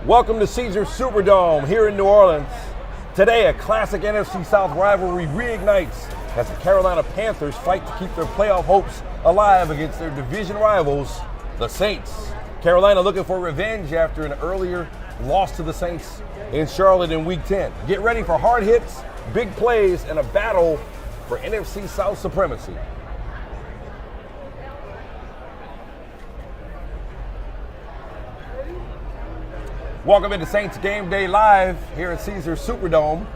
Welcome to Caesars Superdome here in New Orleans. Today, a classic NFC South rivalry reignites as the Carolina Panthers fight to keep their playoff hopes alive against their division rivals, the Saints. Carolina looking for revenge after an earlier loss to the Saints in Charlotte in Week 10. Get ready for hard hits, big plays, and a battle for NFC South supremacy. Welcome into Saints Game Day Live here at Caesars Superdome.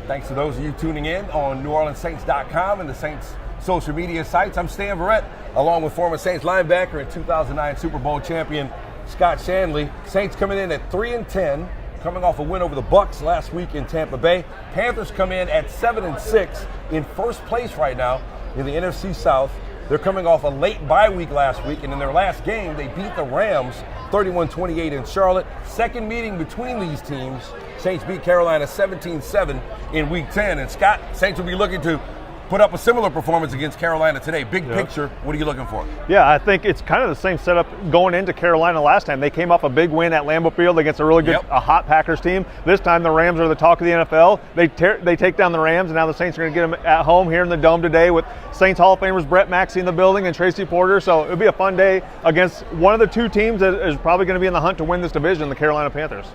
Thanks to those of you tuning in on NewOrleansSaints.com and the Saints social media sites. I'm Stan Verrett, along with former Saints linebacker and 2009 Super Bowl champion Scott Shanley. Saints coming in at 3-10, coming off a win over the Bucs last week in Tampa Bay. Panthers come in at 7-6 in first place right now in the NFC South. They're coming off a late bye week last week, and in their last game, they beat the Rams 31-28 in Charlotte. Second meeting between these teams, Saints beat Carolina 17-7 in Week 10. And Scott, Saints will be looking to put up a similar performance against Carolina today. Big picture, what are you looking for? Yeah, I think it's kind of the same setup going into Carolina last time. They came off a big win at Lambeau Field against a really good, a hot Packers team. This time the Rams are the talk of the NFL. They take down the Rams, and now the Saints are going to get them at home here in the Dome today with Saints Hall of Famers Brett Maxey in the building and Tracy Porter. So it'll be a fun day against one of the two teams that is probably going to be in the hunt to win this division, the Carolina Panthers.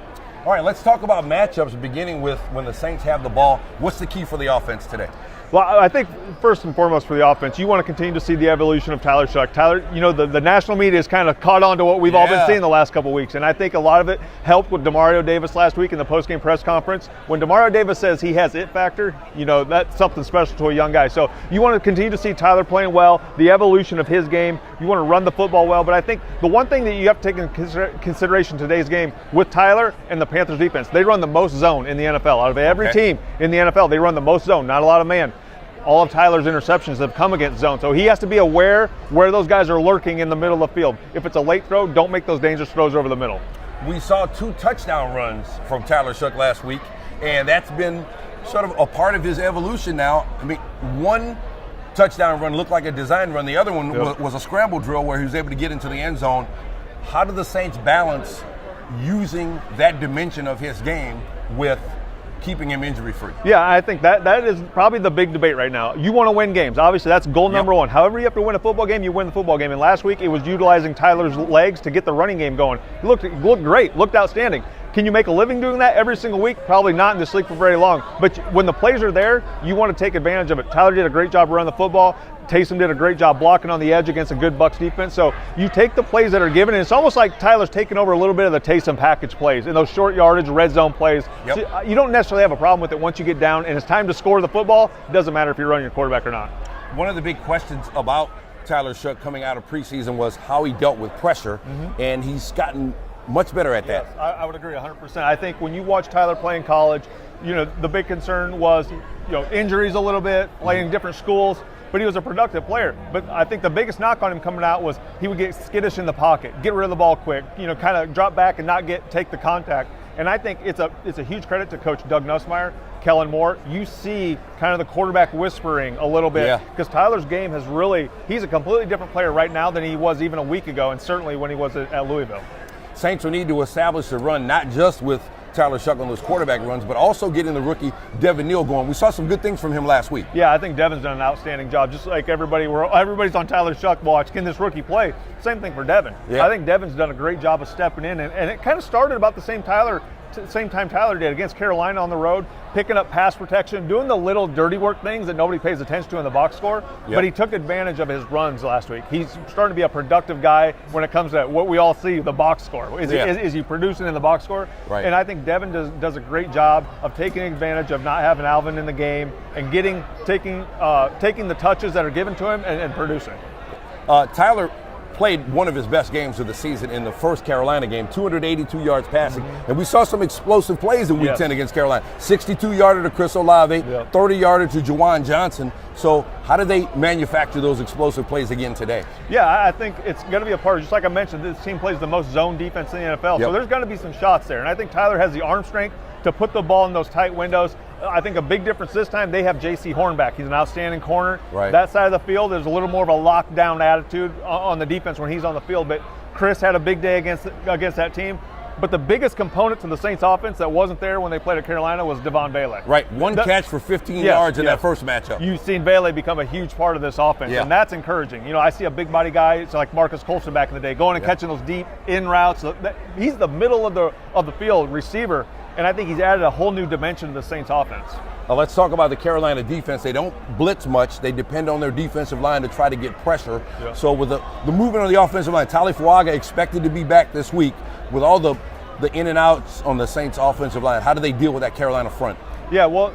All right, let's talk about matchups, beginning with when the Saints have the ball. What's the key for the offense today? Well, I think first and foremost for the offense, you want to continue to see the evolution of Tyler Shough. Tyler, you know, the national media has kind of caught on to what we've all been seeing the last couple of weeks, and I think a lot of it helped with Demario Davis last week in the post-game press conference. When Demario Davis says he has it factor, you know, that's something special to a young guy. So you want to continue to see Tyler playing well, the evolution of his game. You want to run the football well, but I think the one thing that you have to take into consideration today's game with Tyler and the Panthers defense, they run the most zone in the NFL. Out of every team in the NFL, they run the most zone, not a lot of man. All of Tyler's interceptions have come against zone. So he has to be aware where those guys are lurking in the middle of the field. If it's a late throw, don't make those dangerous throws over the middle. We saw 2 touchdown runs from Tyler Shough last week, and that's been sort of a part of his evolution now. I mean, one touchdown run looked like a design run. The other one was a scramble drill where he was able to get into the end zone. How do the Saints balance using that dimension of his game with keeping him injury-free? Yeah, I think that is probably the big debate right now. You want to win games. Obviously, that's goal number one. However you have to win a football game, you win the football game. And last week, it was utilizing Tyler's legs to get the running game going. He looked great, looked outstanding. Can you make a living doing that every single week? Probably not in this league for very long. But when the plays are there, you want to take advantage of it. Tyler did a great job running the football. Taysom did a great job blocking on the edge against a good Bucs defense. So you take the plays that are given, and it's almost like Tyler's taking over a little bit of the Taysom package plays and those short yardage, red zone plays. So you don't necessarily have a problem with it once you get down, and it's time to score the football. It doesn't matter if you're running your quarterback or not. One of the big questions about Tyler Shough coming out of preseason was how he dealt with pressure, and he's gotten much better at that. Yes, I would agree 100%. I think when you watch Tyler play in college, you know, the big concern was, you know, injuries a little bit, playing in different schools, but he was a productive player. But I think the biggest knock on him coming out was he would get skittish in the pocket, get rid of the ball quick, you know, kind of drop back and not take the contact. And I think it's a huge credit to Coach Doug Nussmeier, Kellen Moore. You see kind of the quarterback whispering a little bit because Tyler's game has he's a completely different player right now than he was even a week ago, and certainly when he was at Louisville. Saints will need to establish the run, not just with Tyler Shough on those quarterback runs, but also getting the rookie Devin Neal going. We saw some good things from him last week. Yeah, I think Devin's done an outstanding job. Just like everybody's on Tyler Shough watch. Can this rookie play? Same thing for Devin. I think Devin's done a great job of stepping in, and it kind of started about the same time Tyler did against Carolina on the road, picking up pass protection, doing the little dirty work things that nobody pays attention to in the box score. But he took advantage of his runs last week. He's starting to be a productive guy when it comes to what we all see, the box score. Is he producing in the box score? Right. And I think Devin does a great job of taking advantage of not having Alvin in the game and taking the touches that are given to him and producing. Tyler played one of his best games of the season in the first Carolina game, 282 yards passing. And we saw some explosive plays in Week 10 against Carolina. 62-yarder to Chris Olave, 30-yarder to Juwan Johnson. So how do they manufacture those explosive plays again today? Yeah, I think it's going to be a part, just like I mentioned, this team plays the most zone defense in the NFL. So there's going to be some shots there. And I think Tyler has the arm strength to put the ball in those tight windows. I think a big difference this time, they have J.C. Hornback. He's an outstanding corner. That side of the field, there's a little more of a lockdown attitude on the defense when he's on the field. But Chris had a big day against that team. But the biggest component to the Saints offense that wasn't there when they played at Carolina was Devon Bailey. Right, one catch for 15 yards in that first matchup. You've seen Bailey become a huge part of this offense, and that's encouraging. You know, I see a big body guy, so like Marcus Colston back in the day, going and catching those deep in routes. He's the middle of the field receiver, and I think he's added a whole new dimension to the Saints offense. Let's talk about the Carolina defense. They don't blitz much. They depend on their defensive line to try to get pressure. Yeah. So with the movement on the offensive line, Tali Fuaga expected to be back this week. With all the in and outs on the Saints offensive line, how do they deal with that Carolina front? Yeah, well,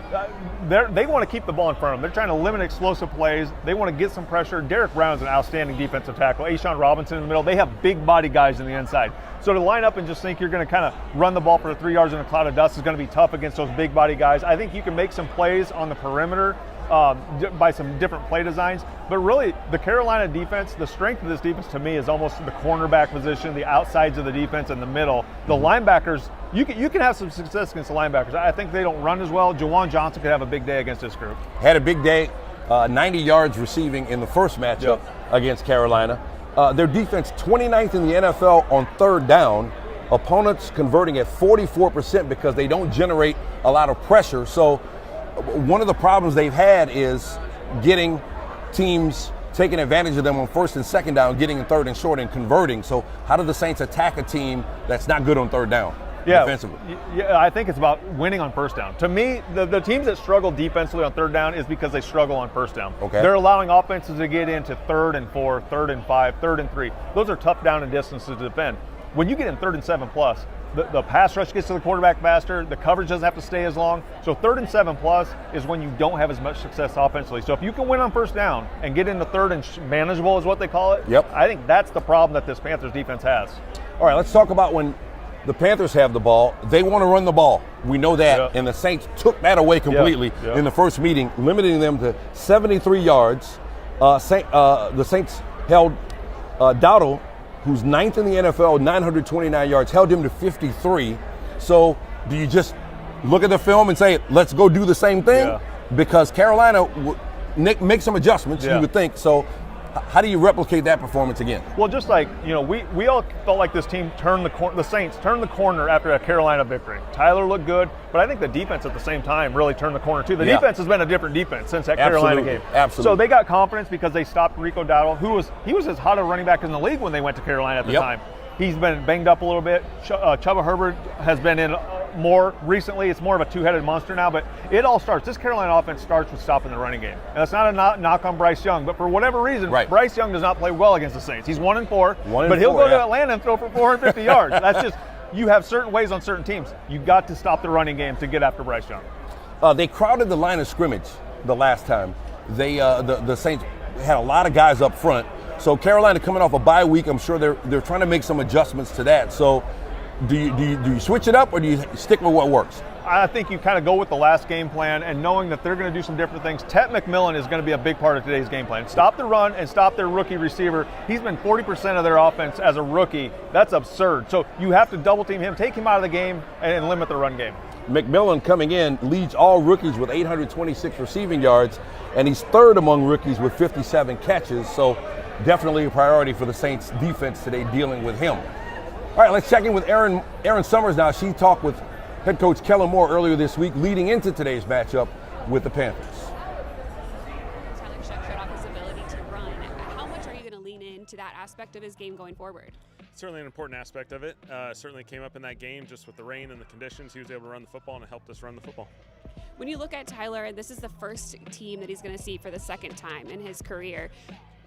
they want to keep the ball in front of them. They're trying to limit explosive plays. They want to get some pressure. Derek Brown's an outstanding defensive tackle. A'Shawn Robinson in the middle. They have big body guys in the inside. So to line up and just think you're going to kind of run the ball for 3 yards in a cloud of dust is going to be tough against those big body guys. I think you can make some plays on the perimeter by some different play designs. But really, the Carolina defense, the strength of this defense to me is almost the cornerback position, the outsides of the defense, and the middle. The linebackers, you can have some success against the linebackers. I think they don't run as well. Jawan Johnson could have a big day against this group. Had a big day, 90 yards receiving in the first matchup against Carolina. Their defense, 29th in the NFL on third down. Opponents converting at 44% because they don't generate a lot of pressure. So one of the problems they've had is getting teams taking advantage of them on first and second down, getting in third and short and converting. So how do the Saints attack a team that's not good on third down defensively? Yeah, I think it's about winning on first down. To me, the teams that struggle defensively on third down is because they struggle on first down. Okay. They're allowing offenses to get into 3rd and 4, 3rd and 5, 3rd and 3. Those are tough down and distances to defend. When you get in 3rd and 7 plus, the pass rush gets to the quarterback faster, the coverage doesn't have to stay as long. So 3rd and 7 plus is when you don't have as much success offensively. So if you can win on first down and get into 3rd and manageable is what they call it, I think that's the problem that this Panthers defense has. All right, let's talk about when the Panthers have the ball. They want to run the ball. We know that, and the Saints took that away completely in the first meeting, limiting them to 73 yards. The Saints held Dowdle, who's 9th in the NFL, 929 yards, held him to 53. So do you just look at the film and say, let's go do the same thing? Yeah. Because Carolina make some adjustments, you would think. So how do you replicate that performance again? Well, just like, you know, we all felt like this team the Saints turned the corner after a Carolina victory. Tyler looked good, but I think the defense at the same time really turned the corner too. The defense has been a different defense since that Carolina game. Absolutely. So they got confidence because they stopped Rico Dowdle, he was as hot a running back in the league when they went to Carolina at the time. He's been banged up a little bit. Chuba Herbert has been in more recently. It's more of a two-headed monster now, but it all starts. This Carolina offense starts with stopping the running game. And that's not a knock on Bryce Young, but for whatever reason, Bryce Young does not play well against the Saints. He's 1-4, but he'll go to Atlanta and throw for 450 yards. That's just, you have certain ways on certain teams. You got to stop the running game to get after Bryce Young. They crowded the line of scrimmage the last time. They the Saints had a lot of guys up front. So Carolina coming off a bye week, I'm sure they're trying to make some adjustments to that. So do you switch it up or do you stick with what works? I think you kind of go with the last game plan and knowing that they're going to do some different things. Tet McMillan is going to be a big part of today's game plan. Stop the run and stop their rookie receiver. He's been 40% of their offense as a rookie. That's absurd. So you have to double team him, take him out of the game, and limit the run game. McMillan coming in leads all rookies with 826 receiving yards, and he's 3rd among rookies with 57 catches. So definitely a priority for the Saints defense today dealing with him. All right, let's check in with Erin Summers now. She talked with head coach Kellen Moore earlier this week leading into today's matchup with the Panthers. Tyler Shough showed off his ability to run. How much are you going to lean into that aspect of his game going forward? Certainly an important aspect of it. Certainly came up in that game just with the rain and the conditions. He was able to run the football and it helped us run the football. When you look at Tyler, this is the first team that he's going to see for the second time in his career.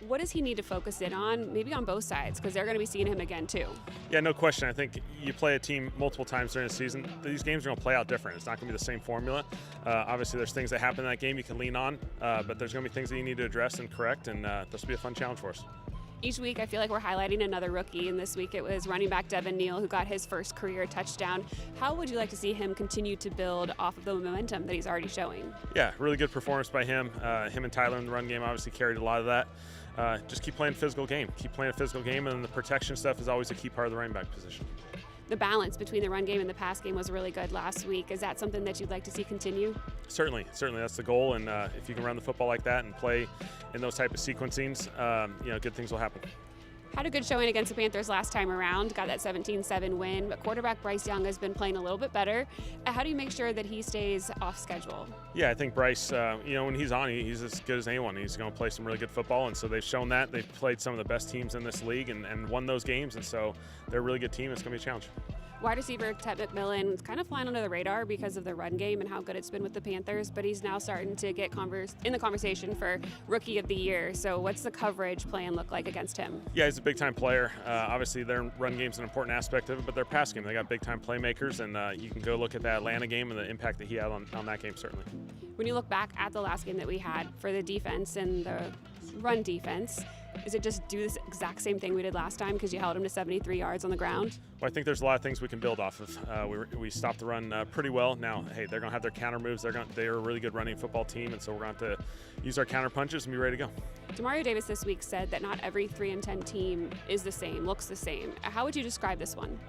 What does he need to focus in on, maybe on both sides, because they're going to be seeing him again too? Yeah, no question. I think you play a team multiple times during the season. These games are going to play out different. It's not going to be the same formula. Obviously, there's things that happen in that game you can lean on, but there's going to be things that you need to address and correct, and this will be a fun challenge for us. Each week, I feel like we're highlighting another rookie, and this week it was running back Devin Neal, who got his first career touchdown. How would you like to see him continue to build off of the momentum that he's already showing? Yeah, really good performance by him. Him and Tyler in the run game obviously carried a lot of that. Just keep playing physical game. Keep playing a physical game, and the protection stuff is always a key part of the running back position. The balance between the run game and the pass game was really good last week. Is that something that you'd like to see continue? Certainly, that's the goal. And if you can run the football like that and play in those type of sequencings, good things will happen. Had a good showing against the Panthers last time around, got that 17-7 win, but quarterback Bryce Young has been playing a little bit better. How do you make sure that he stays off schedule? Yeah, I think Bryce, when he's on, he's as good as anyone. He's going to play some really good football, and so they've shown that. They've played some of the best teams in this league and won those games, and so they're a really good team. It's going to be a challenge. Wide receiver Ted McMillan is kind of flying under the radar because of the run game and how good it's been with the Panthers, but he's now starting to get in the conversation for Rookie of the Year. So what's the coverage plan look like against him? Yeah, he's a big-time player. Obviously, their run game's an important aspect of it, but their pass game, they got big-time playmakers, and you can go look at that Atlanta game and the impact that he had on that game, certainly. When you look back at the last game that we had for the defense and the run defense, is it just do this exact same thing we did last time because you held him to 73 yards on the ground? Well, I think there's a lot of things we can build off of. We stopped the run pretty well. Now, hey, they're going to have their counter moves. They're a really good running football team, and so we're going to have to use our counter punches and be ready to go. Demario Davis this week said that not every 3-10 team is the same, looks the same. How would you describe this one?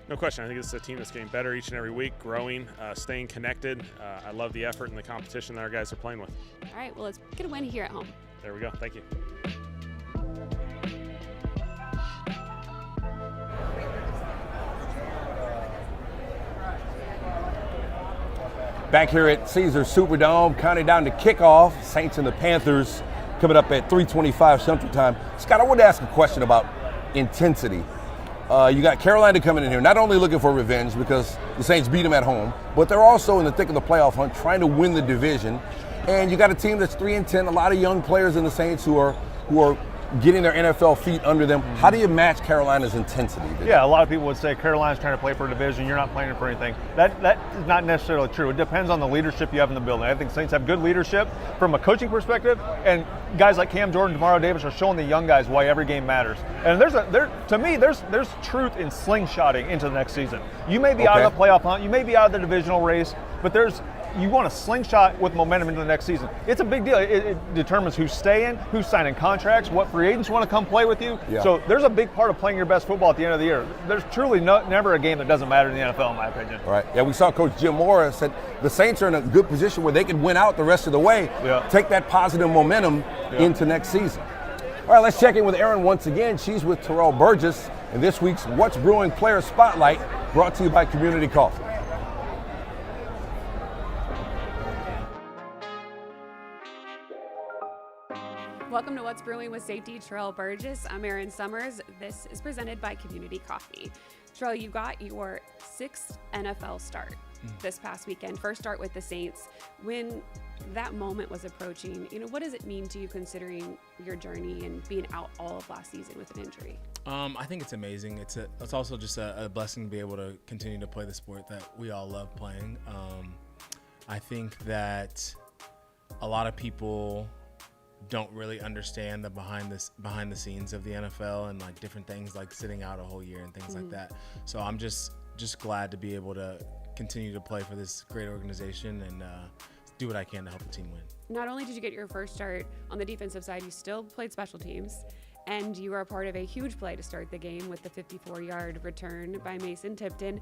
No question. I think this is a team that's getting better each and every week, growing, staying connected. I love the effort and the competition that our guys are playing with. All right, well, let's get a win here at home. There we go. Thank you. Back here at Caesars Superdome, counting down to kickoff. Saints and the Panthers coming up at 3:25 Central Time. Scott, I wanted to ask a question about intensity. You got Carolina coming in here, not only looking for revenge because the Saints beat them at home, but they're also in the thick of the playoff hunt, trying to win the division. And you got a team that's 3-10, a lot of young players in the Saints who are getting their NFL feet under them. How do you match Carolina's intensity? Yeah, a lot of people would say Carolina's trying to play for a division, you're not playing for anything. That is not necessarily true. It depends on the leadership you have in the building. I think Saints have good leadership from a coaching perspective, and guys like Cam Jordan, Demario Davis are showing the young guys why every game matters. And to me, there's truth in slingshotting into the next season. You may be out of the playoff hunt, you may be out of the divisional race, but you want a slingshot with momentum into the next season. It's a big deal. It determines who's staying, who's signing contracts, what free agents want to come play with you. Yeah. So there's a big part of playing your best football at the end of the year. There's truly never a game that doesn't matter in the NFL, in my opinion. All right. Yeah, we saw Coach Jim Moore said the Saints are in a good position where they can win out the rest of the way, take that positive momentum into next season. All right, let's check in with Erin once again. She's with Terrell Burgess in this week's What's Brewing Player Spotlight, brought to you by Community Coffee. Welcome to What's Brewing with Safety Terrell Burgess. I'm Erin Summers. This is presented by Community Coffee. Terrell, you got your 6th NFL start this past weekend. First start with the Saints. When that moment was approaching, what does it mean to you considering your journey and being out all of last season with an injury? I think it's amazing. It's also just a blessing to be able to continue to play the sport that we all love playing. I think that a lot of people don't really understand the behind the scenes of the NFL and like different things like sitting out a whole year and things like that. So I'm just glad to be able to continue to play for this great organization and do what I can to help the team win. Not only did you get your first start on the defensive side, you still played special teams, and you were a part of a huge play to start the game with the 54-yard return by Mason Tipton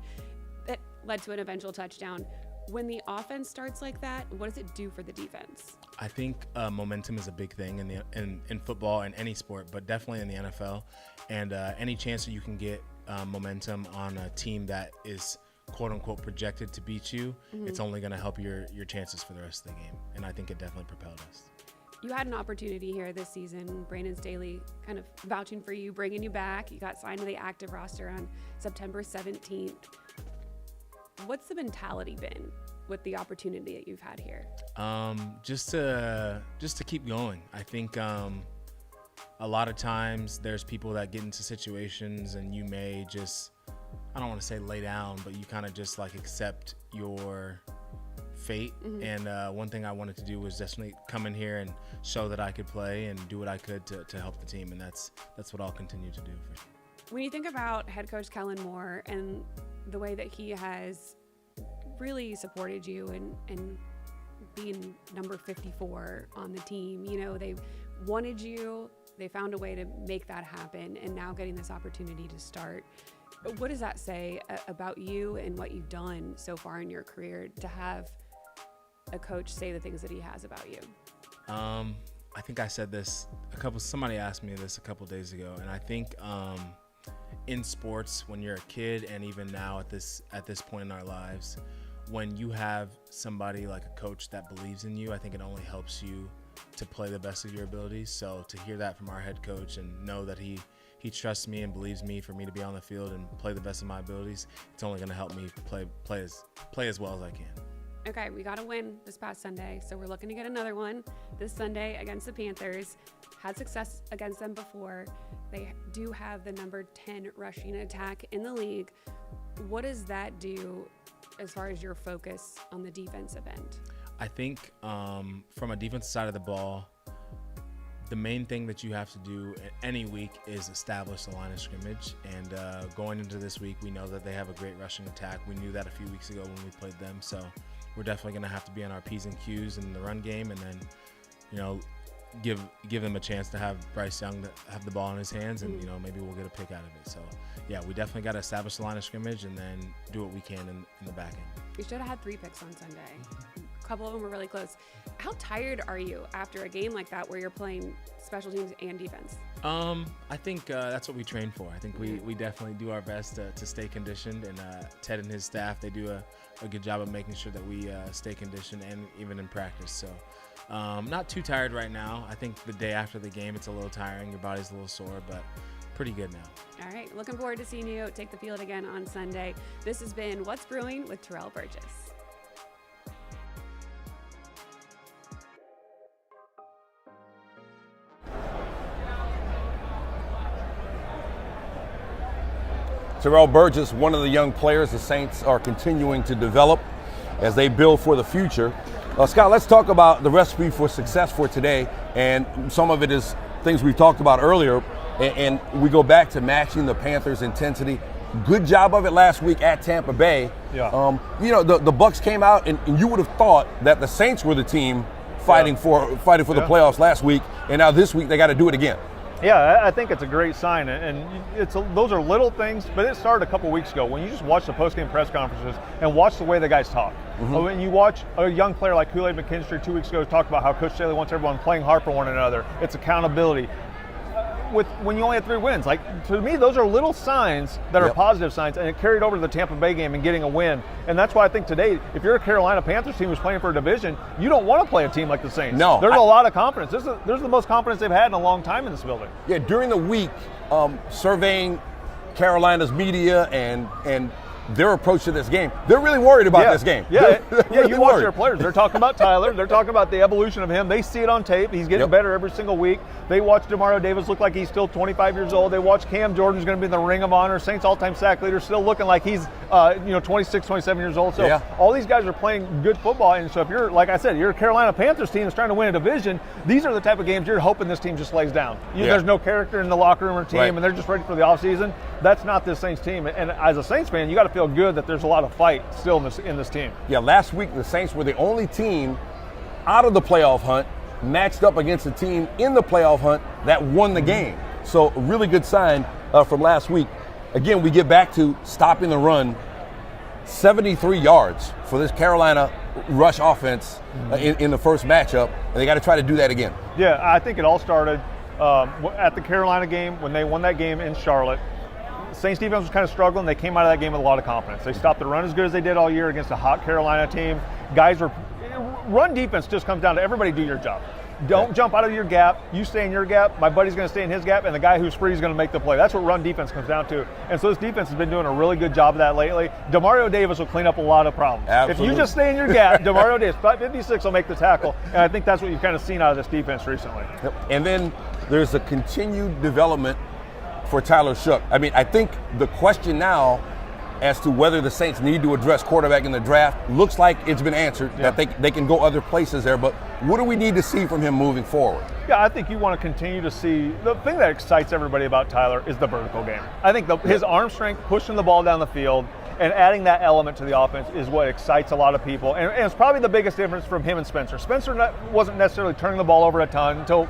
that led to an eventual touchdown. When the offense starts like that, what does it do for the defense? I think momentum is a big thing in football and any sport, but definitely in the NFL. And any chance that you can get momentum on a team that is quote unquote projected to beat you, it's only going to help your chances for the rest of the game. And I think it definitely propelled us. You had an opportunity here this season. Brandon Staley kind of vouching for you, bringing you back. You got signed to the active roster on September 17th. What's the mentality been with the opportunity that you've had here? Just to keep going. I think a lot of times there's people that get into situations and you may just, I don't want to say lay down, but you kind of just like accept your fate. And one thing I wanted to do was definitely come in here and show that I could play and do what I could to help the team, and that's what I'll continue to do for sure. When you think about head coach Kellen Moore and the way that he has really supported you and being number 54 on the team, they wanted you, they found a way to make that happen, and now getting this opportunity to start. What does that say about you and what you've done so far in your career to have a coach say the things that he has about you? I think I said this somebody asked me this a couple days ago, and I think in sports, when you're a kid and even now at this point in our lives, when you have somebody like a coach that believes in you, I think it only helps you to play the best of your abilities. So to hear that from our head coach and know that he trusts me and believes me for me to be on the field and play the best of my abilities, it's only going to help me play as well as I can. Okay, we got a win this past Sunday, so we're looking to get another one this Sunday against the Panthers. Had success against them before. They do have the number 10 rushing attack in the league. What does that do as far as your focus on the defensive end? I think from a defensive side of the ball, the main thing that you have to do any week is establish the line of scrimmage. And going into this week, we know that they have a great rushing attack. We knew that a few weeks ago when we played them. So we're definitely going to have to be on our P's and Q's in the run game, and then, give them a chance to have Bryce Young to have the ball in his hands, and maybe we'll get a pick out of it. So yeah, we definitely got to establish the line of scrimmage and then do what we can in the back end. You should have had 3 picks on Sunday. A couple of them were really close. How tired are you after a game like that where you're playing special teams and defense? I think that's what we train for. I think we definitely do our best to stay conditioned, and Ted and his staff, they do a good job of making sure that we stay conditioned, and even in practice. So not too tired right now. I think the day after the game, it's a little tiring. Your body's a little sore, but pretty good now. All right, looking forward to seeing you take the field again on Sunday. This has been What's Brewing with Terrell Burgess. Terrell Burgess, one of the young players the Saints are continuing to develop as they build for the future. Scott, let's talk about the recipe for success for today, and some of it is things we've talked about earlier, and we go back to matching the Panthers' intensity. Good job of it last week at Tampa Bay. Yeah. The Bucs came out, and you would have thought that the Saints were the team fighting for the playoffs last week, and now this week they got to do it again. Yeah, I think it's a great sign, and those are little things, but it started a couple weeks ago when you just watch the post-game press conferences and watch the way the guys talk. When you watch a young player like Kool-Aid McKinstry 2 weeks ago talk about how Coach Staley wants everyone playing hard for one another, it's accountability. When you only had 3 wins, to me, those are little signs that are positive signs, and it carried over to the Tampa Bay game and getting a win. And that's why I think today, if you're a Carolina Panthers team who's playing for a division, you don't want to play a team like the Saints. No, there's a lot of confidence. There's the most confidence they've had in a long time in this building. Yeah, during the week, surveying Carolina's media and their approach to this game, they're really worried about this game. Yeah, really you watch worried. their players. They're talking about Tyler. They're talking about the evolution of him. They see it on tape. He's getting better every single week. They watch Demario Davis look like he's still 25 years old. They watch Cam Jordan's going to be in the Ring of Honor. Saints all-time sack leader, still looking like he's 26, 27 years old. So all these guys are playing good football. And so if you're, like I said, you're a Carolina Panthers team that's trying to win a division, these are the type of games you're hoping this team just lays down. There's no character in the locker room or team, and they're just ready for the offseason. That's not this Saints team. And as a Saints fan, you got to feel good that there's a lot of fight still in this team. Yeah, last week the Saints were the only team out of the playoff hunt matched up against a team in the playoff hunt that won the game. So a really good sign from last week. Again, we get back to stopping the run. 73 yards for this Carolina rush offense in the first matchup, and they got to try to do that again. Yeah, I think it all started at the Carolina game when they won that game in Charlotte. Saints defense was kind of struggling. They came out of that game with a lot of confidence. They stopped the run as good as they did all year against a hot Carolina team. Run defense just comes down to everybody do your job. Don't jump out of your gap. You stay in your gap. My buddy's going to stay in his gap, and the guy who's free is going to make the play. That's what run defense comes down to. And so this defense has been doing a really good job of that lately. Demario Davis will clean up a lot of problems. Absolutely. If you just stay in your gap, Demario Davis, 56 will make the tackle. And I think that's what you've kind of seen out of this defense recently. And then there's a continued development for Tyler Shough. I mean, I think the question now as to whether the Saints need to address quarterback in the draft looks like it's been answered, that they can go other places there. But what do we need to see from him moving forward? Yeah, I think you want to continue to see, the thing that excites everybody about Tyler is the vertical game. I think his arm strength, pushing the ball down the field, and adding that element to the offense is what excites a lot of people. And it's probably the biggest difference from him and Spencer. Spencer wasn't necessarily turning the ball over a ton until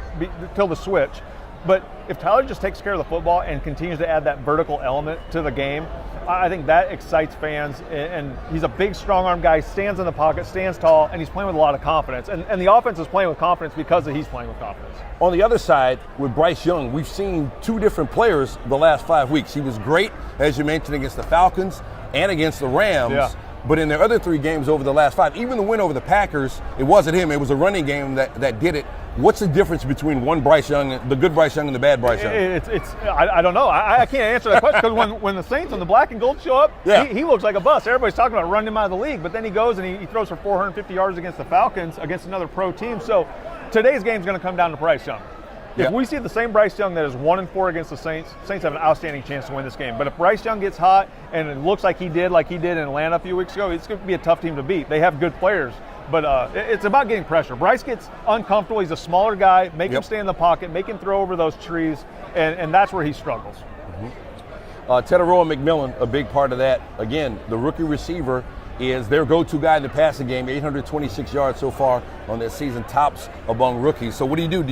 the switch. But if Tyler just takes care of the football and continues to add that vertical element to the game, I think that excites fans. And he's a big, strong-arm guy, stands in the pocket, stands tall, and he's playing with a lot of confidence. And the offense is playing with confidence because he's playing with confidence. On the other side, with Bryce Young, we've seen two different players the last 5 weeks. He was great, as you mentioned, against the Falcons and against the Rams. Yeah. But in their other 3 games over the last 5, even the win over the Packers, it wasn't him. It was a running game that did it. What's the difference between one Bryce Young, the good Bryce Young, and the bad Bryce Young? I don't know. I can't answer that question because when the Saints on the black and gold show up, he looks like a bust. Everybody's talking about running him out of the league, but then he goes and he throws for 450 yards against the Falcons, against another pro team. So today's game is going to come down to Bryce Young. If we see the same Bryce Young that is 1-4 against the Saints have an outstanding chance to win this game. But if Bryce Young gets hot and it looks like he did in Atlanta a few weeks ago, it's going to be a tough team to beat. They have good players, but it's about getting pressure. Bryce gets uncomfortable. He's a smaller guy. Make him stay in the pocket. Make him throw over those trees, and that's where he struggles. Teteroa McMillan, a big part of that. Again, the rookie receiver is their go-to guy in the passing game. 826 yards so far on this season, tops among rookies. So what do you do?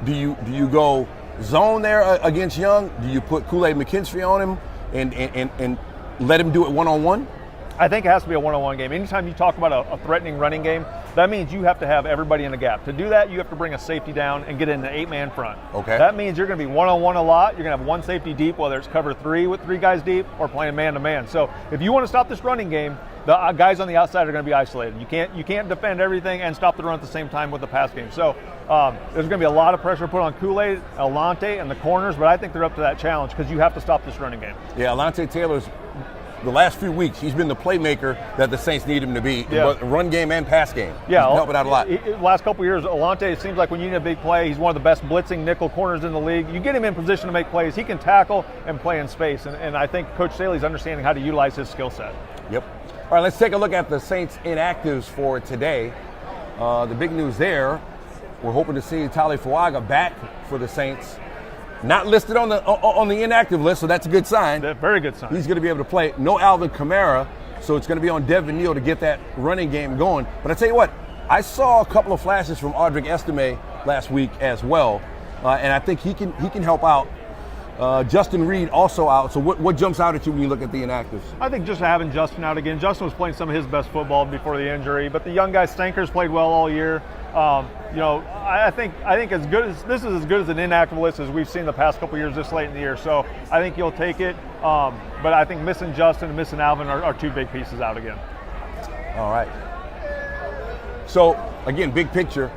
Do you go zone there against Young? Do you put Kool-Aid McKinstry on him and let him do it one-on-one? I think it has to be a one-on-one game. Anytime you talk about a threatening running game, that means you have to have everybody in the gap. To do that, you have to bring a safety down and get in an 8-man front. Okay. That means you're going to be one-on-one a lot. You're going to have one safety deep, whether it's cover 3 with 3 guys deep or playing man-to-man. So if you want to stop this running game, the guys on the outside are going to be isolated. You can't defend everything and stop the run at the same time with the pass game. So there's going to be a lot of pressure put on Kool-Aid, Alante, and the corners, but I think they're up to that challenge because you have to stop this running game. Yeah, Alante Taylor's the last few weeks, he's been the playmaker that the Saints need him to be, both run game and pass game. Yeah, he's helping out a lot. Last couple of years, Alante, it seems like when you need a big play, he's one of the best blitzing nickel corners in the league. You get him in position to make plays. He can tackle and play in space, and I think Coach Staley's understanding how to utilize his skill set. Yep. All right, let's take a look at the Saints inactives for today. The big news there, we're hoping to see Tali Fuaga back for the Saints. Not listed on the inactive list, so that's a good sign. Very good sign. He's going to be able to play. No Alvin Kamara, so it's going to be on Devin Neal to get that running game going. But I tell you what, I saw a couple of flashes from Audric Estime last week as well, and I think he can help out. Justin Reed also out. So what jumps out at you when you look at the inactives? I think just having Justin out again. Justin was playing some of his best football before the injury, but the young guy Stankers played well all year. I think as good as an inactive list as we've seen the past couple years this late in the year. So I think you'll take it. But I think missing Justin and missing Alvin are 2 big pieces out again. All right. So again, big picture.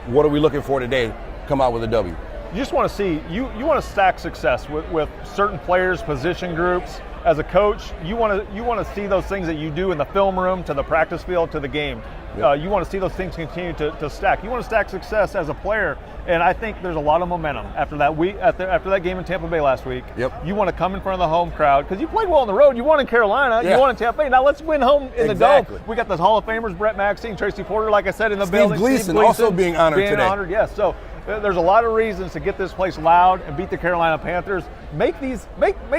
What are we looking for today? Come out with a W. You just want to see you want to stack success with certain players, position groups. As a coach, you want to see those things that you do in the film room, to the practice field, to the game. Yep. You want to see those things continue to stack. You want to stack success as a player, and I think there's a lot of momentum after that week. After that game in Tampa Bay last week, Yep. You want to come in front of the home crowd because you played well on the road. You won in Carolina. Yeah. You won in Tampa Bay. Now let's win home in Exactly. the Dome. We got the Hall of Famers, Brett Maxine, Tracy Porter, like I said, in the Steve building. Gleason also being honored today. Yes. So there's a lot of reasons to get this place loud and beat the Carolina Panthers. Make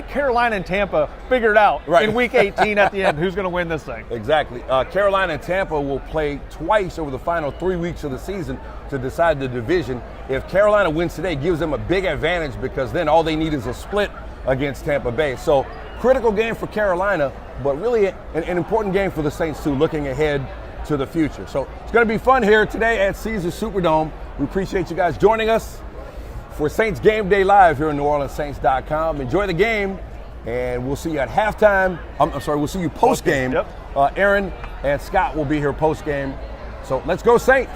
Carolina and Tampa figure it out in Week 18 at the end. Who's going to win this thing? Exactly. Carolina and Tampa will play twice over the final 3 weeks of the season to decide the division. If Carolina wins today, it gives them a big advantage because then all they need is a split against Tampa Bay. So critical game for Carolina, but really an important game for the Saints too, looking ahead to the future. So it's going to be fun here today at Caesars Superdome. We appreciate you guys joining us for Saints Game Day Live here on NewOrleansSaints.com. Enjoy the game, and we'll see you at halftime. We'll see you post-game. Yep. Aaron and Scott will be here post-game. So let's go Saints.